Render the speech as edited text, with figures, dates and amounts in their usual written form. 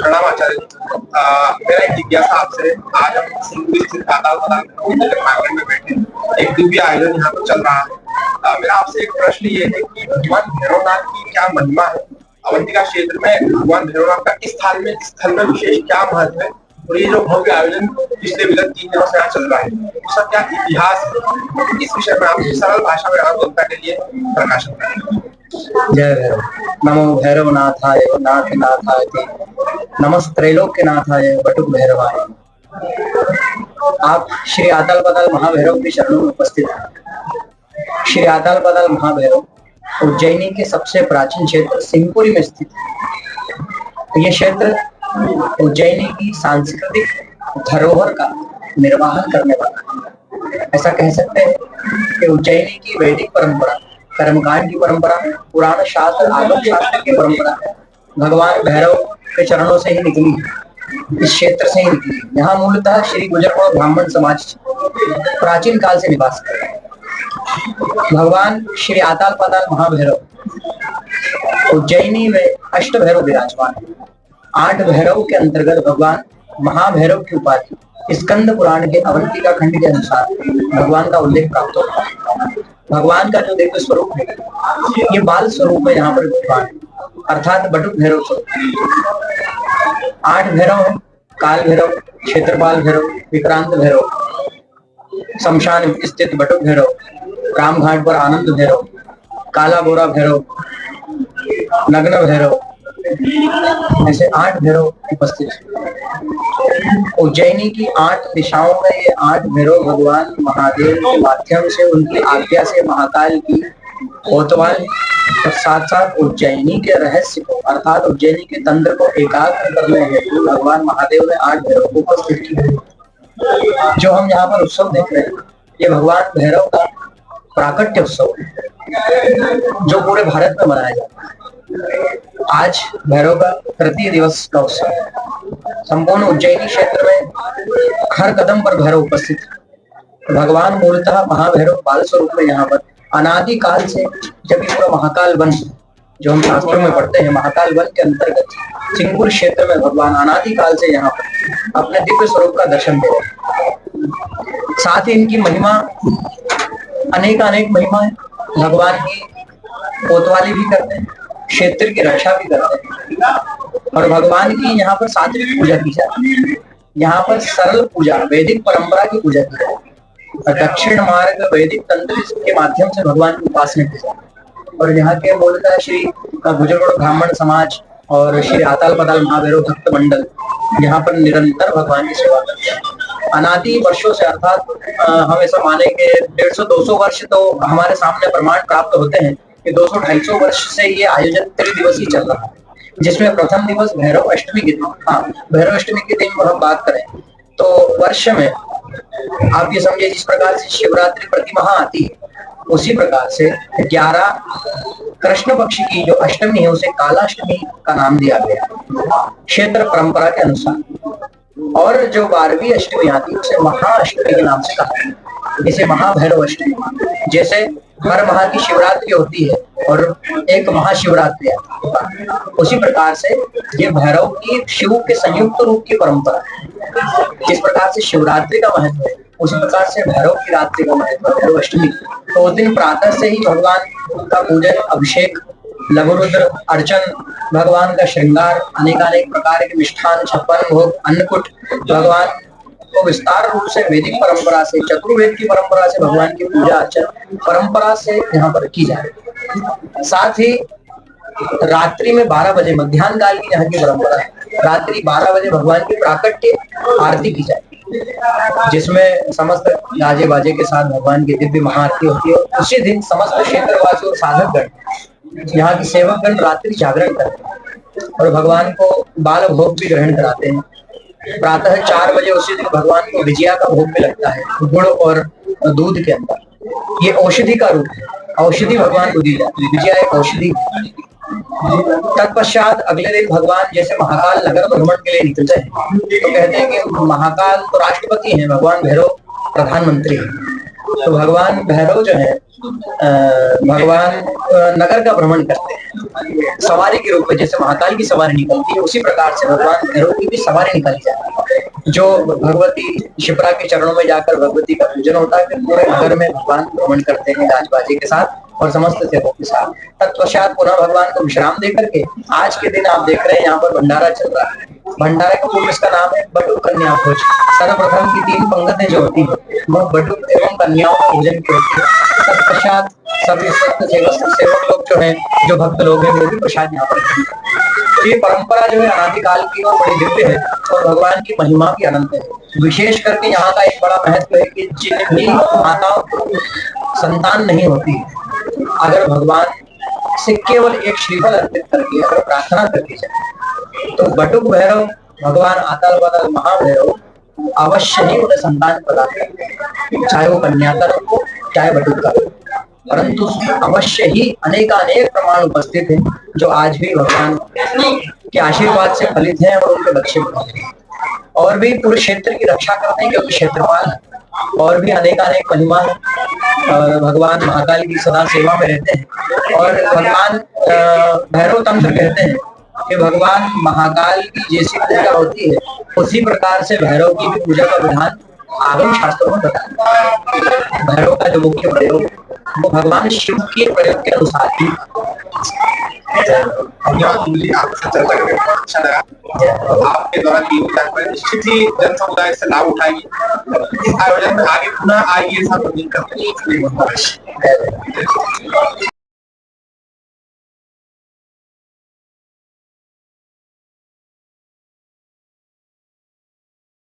प्रणाम आचार्य जी। मेरा एक जिज्ञासा आपसे। आज हम सिंगुर स्थित पाताल मंदिर के प्रांगण में बैठे हैं। एक दिव्य आयोजन यहाँ पर चल रहा है। मेरा आपसे एक प्रश्न ये है कि भगवान भैरवनाथ की क्या महिमा है? अवंतिका क्षेत्र में भगवान भैरवनाथ का इस स्थल में विशेष क्या महत्व है? और ये जो भव्य आयोजन पिछले विगत 3 दिनों से यहाँ चल रहा है, उसका क्या इतिहास है? इस विषय में आप सरल भाषा में आम जनता के लिए प्रकाशन करें। जय भैरव। नमो भैरवनाथाय नाथनाथाय ते नमस्त्रैलोक्यनाथाय बटुक भैरवाय। आप श्री आताल पाताल महाभैरव के चरणों में उपस्थित हैं। श्री आताल पाताल महाभैरव उज्जैनी के सबसे प्राचीन क्षेत्र सिंहपुरी में स्थित है। यह क्षेत्र उज्जैनी की सांस्कृतिक धरोहर का निर्वाहन करने वाला है। ऐसा कह सकते हैं कि उज्जैनी की वैदिक परंपरा, कर्मकांड की परंपरा, पुराण शास्त्र, आगम शास्त्र की परंपरा भगवान भैरव के चरणों से ही निकली है। इस क्षेत्र से ही निकली। यहाँ मूलतः श्री गुजरकों ब्राह्मण समाज प्राचीन काल से निवास कर रहे हैं। भगवान श्री आताल पाताल महाभैरव उज्जैनी में अष्ट भैरव विराजमान है। 8 भैरव के अंतर्गत भगवान महाभैरव की उपाधि स्कंद पुराण के अवंतिका खंड के अनुसार भगवान का उल्लेख प्राप्त होता है। भगवान का जो दिव्य स्वरूप है, ये बाल स्वरूप में यहाँ पर विद्यमान है, अर्थात बटुक भैरव स्वरूप। 8 भैरव है: काल भैरव, क्षेत्रपाल भैरव, विक्रांत भैरव, शमशान स्थित बटुक भैरव, रामघाट पर आनंद भैरव, काला गोरा भैरव, नग्न भैरव, ऐसे 8 भैरव उपस्थित हैं। उज्जैनी की 8 दिशाओं में ये 8 भैरव भगवान महादेव के माध्यम से, उनकी आज्ञा से महाकाल की कोतवाल और साथ साथ उज्जैनी के रहस्य को, अर्थात उज्जैनी के तंत्र को एकाग्र करने हेतु भगवान महादेव ने 8 भैरव को उपस्थित किया। जो हम यहाँ पर उत्सव देख रहे हैं, ये भगवान भैरव का प्राकट्य उत्सव है, जो पूरे भारत में मनाया जाता है। आज भैरव का तृतीय दिवस का उत्सव है। संपूर्ण उज्जैनी क्षेत्र में हर कदम पर भैरव उपस्थित है। भगवान मूलतः महाभैरव बाल स्वरूप में यहाँ पर अनादि काल से, जब इसका महाकाल वन, जो हम शास्त्रों में पढ़ते हैं, महाकाल वन के अंतर्गत सिंहपुर क्षेत्र में भगवान अनादि काल से यहाँ पर अपने दिव्य स्वरूप का दर्शन दे रहे हैं। साथ ही इनकी महिमा अनेक महिमा है। भगवान की कोतवाली भी करते हैं, क्षेत्र की रक्षा भी करते हैं, और भगवान की यहाँ पर सात्विक पूजा की जाती है। यहाँ पर सरल पूजा, वैदिक परंपरा की पूजा की जाती है। दक्षिण मार्ग वैदिक तंत्र के माध्यम से भगवान की उपासना की जाती है। और यहाँ के मूलतः श्री गुजरकों ब्राह्मण समाज और श्री आताल पाताल महाभैरव भक्त मंडल यहाँ पर निरंतर भगवान की सेवा करते हैं अनादि वर्षों से। अर्थात हम ऐसा माने कि 150-200 वर्ष तो हमारे सामने प्रमाण प्राप्त होते हैं कि 200-250 वर्ष से ये आयोजन त्रिदिवसीय चल रहा है, जिसमें प्रथम दिवस भैरव अष्टमी के दिन, भैरव अष्टमी के दिन हम बात करें तो वर्ष में आप ये समझिए, जिस प्रकार से शिवरात्रि प्रतिमाह आती है, उसी प्रकार से 11 कृष्ण पक्ष की जो अष्टमी है, उसे कालाष्टमी का नाम दिया गया क्षेत्र परंपरा के अनुसार। और जो 12वीं अष्टमी आती है, उसे महाअष्टमी के नाम से कहा जाता है। इसे महाभैरव अष्टमी, जैसे हर माह की शिवरात्रि होती है और एक महाशिवरात्रि आती है, उसी प्रकार से ये भैरव की शिव के संयुक्त रूप की परंपरा है। जिस प्रकार से शिवरात्रि का महत्व है, उसी प्रकार से भैरव की रात्रि का महत्व है, भैरव अष्टमी। तो उस दिन प्रातः से ही भगवान का पूजन, अभिषेक, लघु रुद्र अर्चन, भगवान का श्रृंगार, अनेक प्रकार के मिष्ठान, 56 भोग, अन्नकूट, भगवान को विस्तार रूप से वैदिक परंपरा से, चतुर्वेद की परंपरा से भगवान की पूजा अर्चन परंपरा से यहाँ पर की जाए। साथ ही रात्रि में 12 बजे, मध्याह्न काल की यहाँ की परंपरा है, रात्रि 12 बजे भगवान की प्राकट्य आरती की जाती है, जिसमें समस्त गाजे बाजे के साथ भगवान की दिव्य महाआरती होती है। उसी दिन समस्त क्षेत्रवासी और साधकगण, यहाँ की सेवकगण रात्रि जागरण करते हैं और भगवान को बाल भोग भी ग्रहण कराते हैं। प्रातः 4 बजे उसी दिन भगवान को विजया का भोग भी लगता है, गुड़ और दूध के अंदर। ये औषधि का रूप है, औषधि भगवान को दी जाती है, विजया एक औषधि। तत्पश्चात अगले दिन भगवान जैसे महाकाल नगर भ्रमण के लिए निकलते हैं, तो कहते हैं कि महाकाल तो राष्ट्रपति हैं, भगवान भैरव प्रधानमंत्री हैं। तो भगवान भैरव जो है भगवान नगर का भ्रमण करते हैं सवारी के रूप में। जैसे महाकाल की सवारी निकलती है उसी प्रकार से भगवान भैरव की भी सवारी निकली जाती है, जो भगवती शिप्रा के चरणों में जाकर भगवती का पूजन होता है। फिर पूरे नगर में भगवान भ्रमण करते हैं गाजबाजी के साथ और समस्त सेवकों के साथ। तत्पश्चात पुनः भगवान को विश्राम दे करके आज के दिन आप देख रहे हैं यहाँ पर भंडारा चल रहा है। भंडारे का पूर्व इसका नाम है बटुक कन्या भोज। सर्वप्रथम की 3 पंगतें जो होती है वह बटुक एवं कन्याओं का भोजन की होती है। तत्पश्चात सभी सेवक लोग जो है, जो भक्त लोग हैं, वो भी प्रसाद यहाँ पर करते हैं। तो ये परंपरा जो है अनादिकाल की और बड़ी दिव्य है और भगवान की महिमा भी अनंत है। विशेष करके यहाँ का एक बड़ा महत्व है कि जिन भी माताओं को संतान नहीं होती, अगर भगवान से केवल एक श्रीफल अर्पित करके अगर प्रार्थना करती जाए तो बटुक भैरव भगवान आतल बदल महाभैरव अवश्य ही उन्हें संतान प्रदान करते हैं, चाहे वो कन्या का हो चाहे बटुक का हो। परंतु अवश्य ही अनेकानेक प्रमाण उपस्थित हैं जो आज भी भगवान के आशीर्वाद से फलित हैं और उनके बच्चे बने हैं और भी पूरे क्षेत्र की रक्षा करते हैं, क्योंकि क्षेत्रपाल है और भी अनेकानेक महिमा है। भगवान महाकाल की सदा सेवा में रहते हैं और भगवान भैरव तंत्र कहते हैं कि भगवान महाकाल की जैसी पूजा होती है उसी प्रकार से भैरव की भी पूजा का विधान आगम शास्त्रों में बताया है। भैरव का जो मुख्य प्रयोग वो भगवान शिव के प्रयोग के अनुसार ही। आपसे चर्चा करके बहुत अच्छा लगा। आपके द्वारा की हुई जानकारी निश्चित ही जन समुदाय से लाभ उठाएगी। इस आयोजन में आगे पुनः आइए, सब उम्मीद करते हैं।